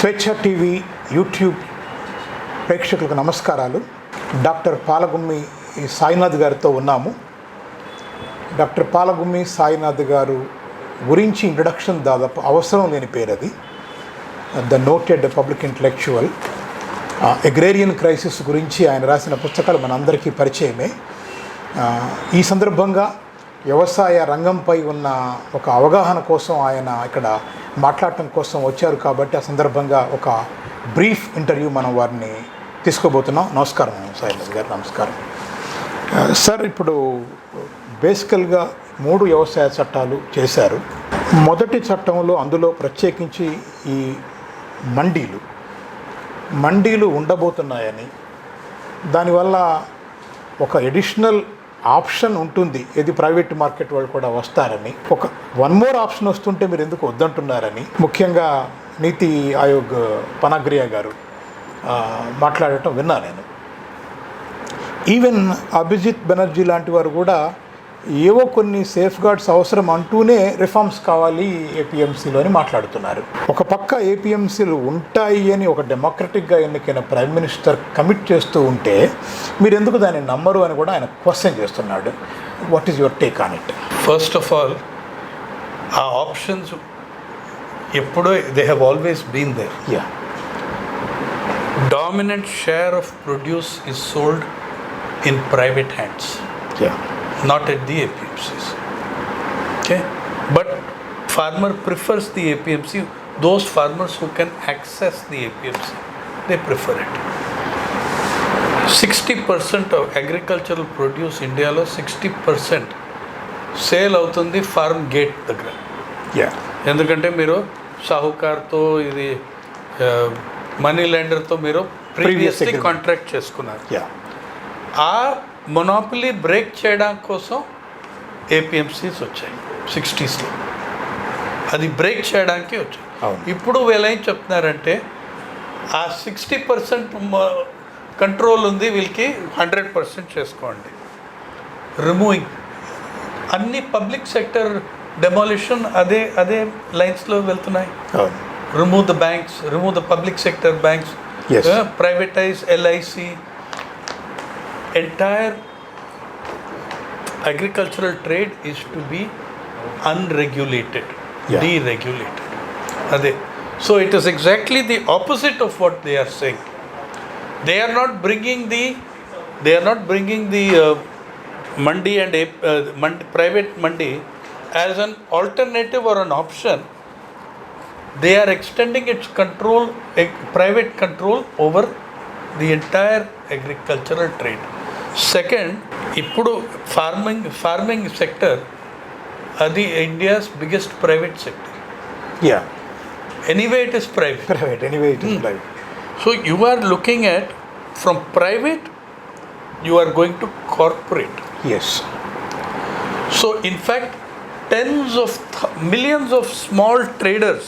స్వేచ్ఛ TV YouTube ప్రేక్షకులకు నమస్కారాలు. డాక్టర్ పాలగుమ్మి సాయినాథ్ గారితో ఉన్నాము. డాక్టర్ పాలగుమ్మి సాయినాథ్ గారు గురించి ఇంట్రడక్షన్ దాదాపు అవసరం లేని పేరు అది. The noted public intellectual. Agrarian crisis గురించి ఆయన రాసిన పుస్తకాలు మనందరికీ పరిచయమే. ఈ సందర్భంగా వ్యవసాయ రంగంపై ఉన్న ఒక అవగాహన కోసం ఆయన ఇక్కడ మాట్లాడటం కోసం వచ్చారు కాబట్టి ఆ సందర్భంగా ఒక బ్రీఫ్ ఇంటర్వ్యూ మనం వారిని తీసుకోబోతున్నాం. నమస్కారం సాయినాథ్ గారు. నమస్కారం సార్. ఇప్పుడు బేసికల్గా 3 వ్యవసాయ చట్టాలు చేశారు. మొదటి చట్టంలో అందులో ప్రత్యేకించి ఈ మండీలు ఉండబోతున్నాయని, దానివల్ల ఒక ఎడిషనల్ ఆప్షన్ ఉంటుంది, ఇది ప్రైవేట్ మార్కెట్ వాళ్ళు కూడా వస్తారని, ఒక 1 more ఆప్షన్ వస్తుంటే మీరు ఎందుకు వద్దంటున్నారని ముఖ్యంగా నీతి ఆయోగ్ పనాగ్రియా గారు మాట్లాడటం విన్నా నేను. ఈవెన్ అభిజిత్ బెనర్జీ లాంటి వారు కూడా ఏవో కొన్ని సేఫ్ గార్డ్స్ అవసరం అంటూనే రిఫార్మ్స్ కావాలి ఏపీఎంసీలో అని మాట్లాడుతున్నారు. ఒక పక్క ఏపీఎంసీలు ఉంటాయి అని ఒక డెమోక్రటిక్గా ఎన్నికైన ప్రైమ్ మినిస్టర్ కమిట్ చేస్తూ ఉంటే మీరు ఎందుకు దాన్ని నమ్మరు అని కూడా ఆయన క్వశ్చన్ చేస్తున్నాడు. What is your take on it? First of all, ఆ ఆప్షన్స్ ఎప్పుడో they have always been there. Yeah. Dominant share of produce is sold in private hands. Yeah. Not at the APMCs. Okay? But farmer prefers the APMC. Those farmers who can access the APMC, they prefer it. 60% of agricultural produce Indiaలో 60% sale అవుతుంది form gate దగ్గర. Yeah. ఎందుకంటే మీరు సాహుకార్తో ఇది money లెండర్తో మీరు previously contract చేసుకున్నారు. Yeah. ఆ monopoly break చేయడం కోసం ఏపీఎంసీస్ వచ్చాయి 60sలో. అది బ్రేక్ చేయడానికి వచ్చాయి. ఇప్పుడు వీళ్ళు ఏం చెప్తున్నారంటే ఆ 60% కంట్రోల్ ఉంది, వీళ్ళకి 100% చేసుకోండి. రిమూవింగ్ అన్ని పబ్లిక్ సెక్టర్ డెమాలిషన్ అదే లైన్స్లో వెళ్తున్నాయి. Remove the banks, remove the public sector banks, privatise LIC. Entire agricultural trade is to be unregulated, deregulated. So it is exactly the opposite of what they are saying. They are not bringing the mandi and private mandi as an alternative or an option. They are extending its control, private control over the entire agricultural trade. Second, ఇప్పుడు farming sector అది India's biggest private sector. Yeah. Anyway it is private. So you are looking at from private you are going to corporate. Yes. So in fact tens of millions of small traders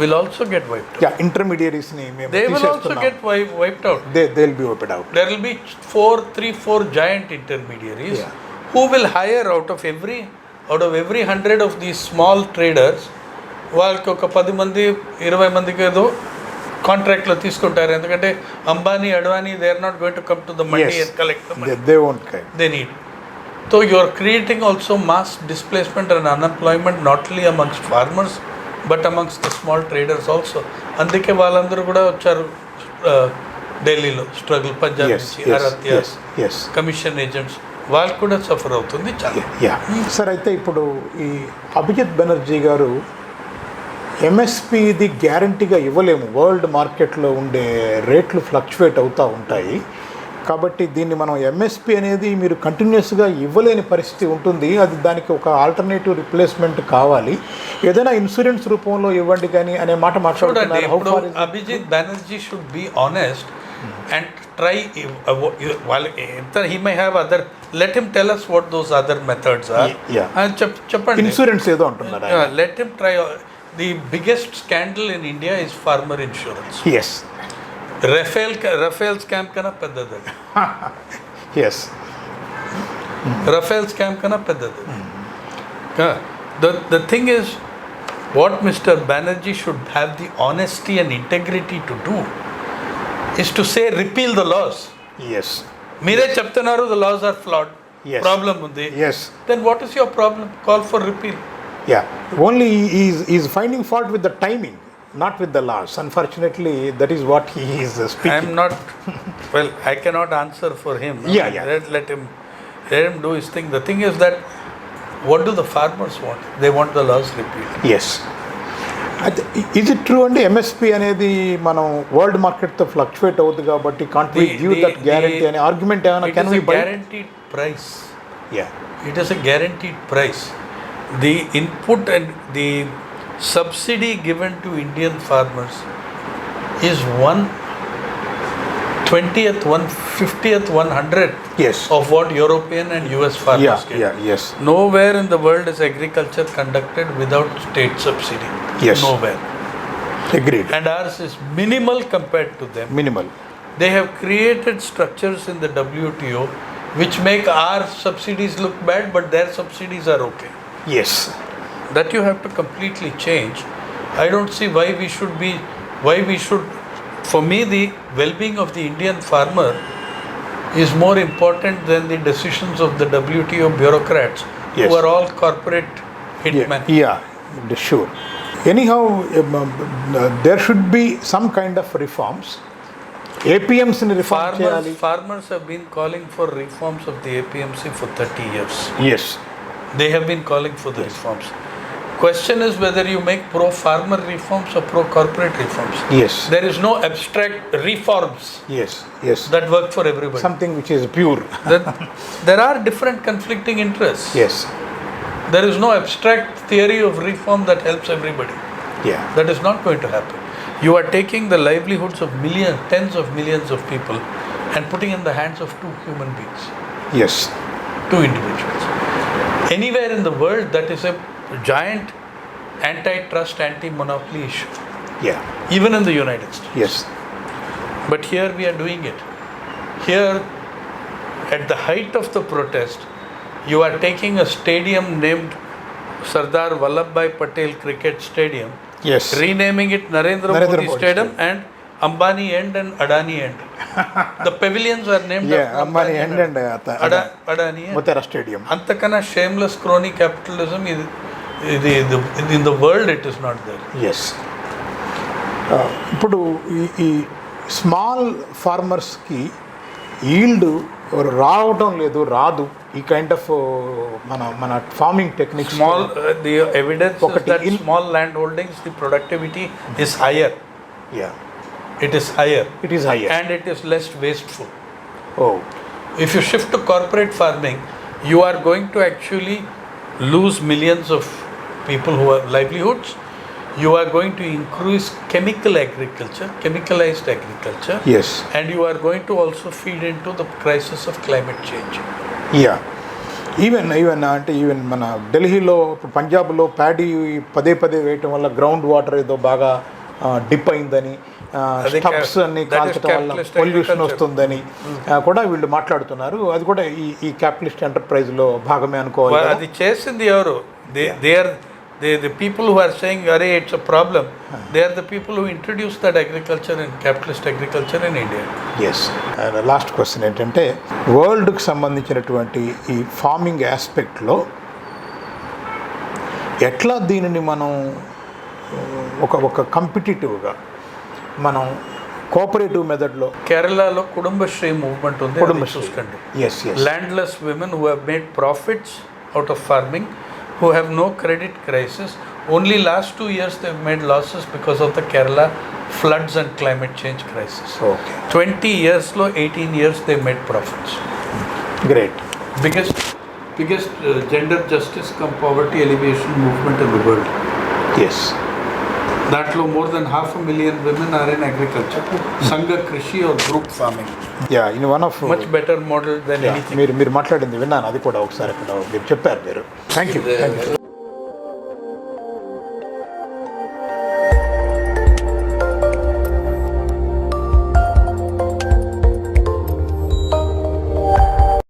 will also get wiped out. Yeah, intermediaries they will also get wiped out. They'll be wiped out. There will be 3-4 giant intermediaries who will hire out of every 100 of these small traders. వాళ్ళకి ఒక 10 మంది 20 మందికి ఏదో కాంట్రాక్ట్లో తీసుకుంటారు. ఎందుకంటే Ambani, Advani, they are not going to come to the money and collect the money. They won't come. They need. So you are creating also mass displacement and unemployment not only amongst farmers but amongst the small traders also. అందుకే వాళ్ళందరూ కూడా వచ్చారు ఢిల్లీలో struggle, Punjab నుంచి అరత్యాస్, commission agents, వాళ్ళు కూడా suffer అవుతుంది చాలా. సార్, అయితే ఇప్పుడు ఈ అభిజిత్ బెనర్జీ గారు ఎంఎస్పి గ్యారంటీగా ఇవ్వలేము, వరల్డ్ మార్కెట్లో ఉండే రేట్లు ఫ్లక్చువేట్ అవుతూ ఉంటాయి కాబట్టి దీన్ని మనం ఎంఎస్పి అనేది మీరు కంటిన్యూస్గా ఇవ్వలేని పరిస్థితి ఉంటుంది, అది దానికి ఒక ఆల్టర్నేటివ్ రిప్లేస్మెంట్ కావాలి, ఏదైనా ఇన్సూరెన్స్ రూపంలో ఇవ్వండి కానీ అనే మాట మాట్లాడుతున్నారు. Abhijit Banerjee should be honest and try. He may have other, let him tell us what those other methods are. చెప్పండి. ఇన్సూరెన్స్ ఏదో అంటున్నారు. Let him try. The biggest scandal in India is farmer insurance. Yes. Rafale scam కన్నా పెద్దది. Yes. Rafale scam కన్నా పెద్దది. The thing is What Mr. Banerjee should have the honesty and integrity to do is to say repeal the laws. Yes. మీరే చెప్తున్నారు the laws are flawed. Yes. Problem ఉంది. Yes. Then what is your problem? Call for repeal. Yeah. Only he is finding fault with the timing, not with the laws. Unfortunately, that is what he is speaking. I am not, well, I cannot answer for him. Yeah. Let him do his thing. The thing is that what do the farmers want? They want the laws repealed. Yes. Is it true అండి MSP అనేది మనం world మార్కెట్తో fluctuate అవుతుంది కాబట్టి can't we give that guarantee అనే argument ఏమైనా can we buy? Guaranteed price. Yeah. It is a guaranteed price. The input and the subsidy given to Indian farmers is 1/20th, 1/50th, 100th Yes. of what European and US farmers get. Yes. Nowhere in the world is agriculture conducted without state subsidy. Yes. Nowhere. Agreed. And ours is minimal compared to them. Minimal. They have created structures in the WTO which make our subsidies look bad, but their subsidies are okay. Yes. That you have to completely change. I don't see why we should, for me, the well-being of the Indian farmer is more important than the decisions of the WTO bureaucrats Yes. who are all corporate hitmen. Yeah, sure. Anyhow, there should be some kind of reforms. APMs ni reform cheyali. Farmers have been calling for reforms of the APMC for 30 years. Yes. They have been calling for the reforms. Question is whether you make pro-farmer reforms or pro-corporate reforms. Yes. There is no abstract reforms Yes. that work for everybody. Something which is pure. There are different conflicting interests. Yes. There is no abstract theory of reform that helps everybody. Yeah. That is not going to happen. You are taking the livelihoods of millions, tens of millions of people and putting in the hands of two human beings, Yes. two individuals. Anywhere in the world, that is a giant antitrust, anti-monopoly issue. Yeah. Even in the United States. Yes. But here we are doing it. Here, at the height of the protest, you are taking a stadium named Sardar Vallabhbhai Patel Cricket Stadium, Yes. renaming it Narendra Narendra Modi Modi Stadium and Ambani End and Adani End. The pavilions are named Yeah. after Ambani end and Adani End. Motera Stadium. Antakana shameless crony capitalism is in the world, it is not there. Yes. ఇప్పుడు ఈ small ఫార్మర్స్కి yield రావటం లేదు, రాదు. ఈ kind of మన farming techniques. Small, the evidence is Okati that small land holdings, the productivity is higher. Yeah. It is higher. It is higher. And it is less wasteful. Oh. If you shift to corporate farming, you are going to actually lose millions of people who have livelihoods. You are going to increase chemical agriculture, chemicalized agriculture. Yes. And you are going to also feed into the crisis of climate change. Yeah even అంటే even మన ఢిల్లీలో పంజాబ్లో paddy పదే వేయటం వల్ల ground water ఏదో బాగా dip అయిందని, స్టబ్స్ అన్ని కాల్చడం వల్ల పొల్యూషన్ వస్తుందని కూడా వీళ్ళు మాట్లాడుతున్నారు. అది కూడా ఈ క్యాపిటలిస్ట్ ఎంటర్ప్రైజ్లో భాగమే అనుకోవాలి. అది చేసింది ఎవరు? The people who are saying, "Arey, it's a problem," they are the people who introduced that agriculture and capitalist agriculture in India. Yes. Last question ఏంటంటే, వరల్డ్కి సంబంధించినటువంటి ఈ ఫార్మింగ్ ఆస్పెక్ట్లో ఎట్లా దీనిని మనం ఒక కంపిటేటివ్గా మనం కోఆపరేటివ్ మెథడ్లో. కేరళలో కుటుంబశ్రీ మూవ్మెంట్ ఉంది, చూసుకోండి. Yes. Landless women who have made profits out of farming, who have no credit crisis. Only last 2 years they have made losses because of the Kerala floods and climate change crisis. Okay. 20 years lo 18 years they made profits. Great. Biggest gender justice cum poverty alleviation movement in the world. Yes. దాంట్లో more than 500,000 women are in agriculture, Sangha Krishi or group farming. Yeah, in one of Much better model than anything. మీరు మాట్లాడింది విన్నాను, అది కూడా ఒకసారి అక్కడ మీరు చెప్పారు మీరు. Thank you.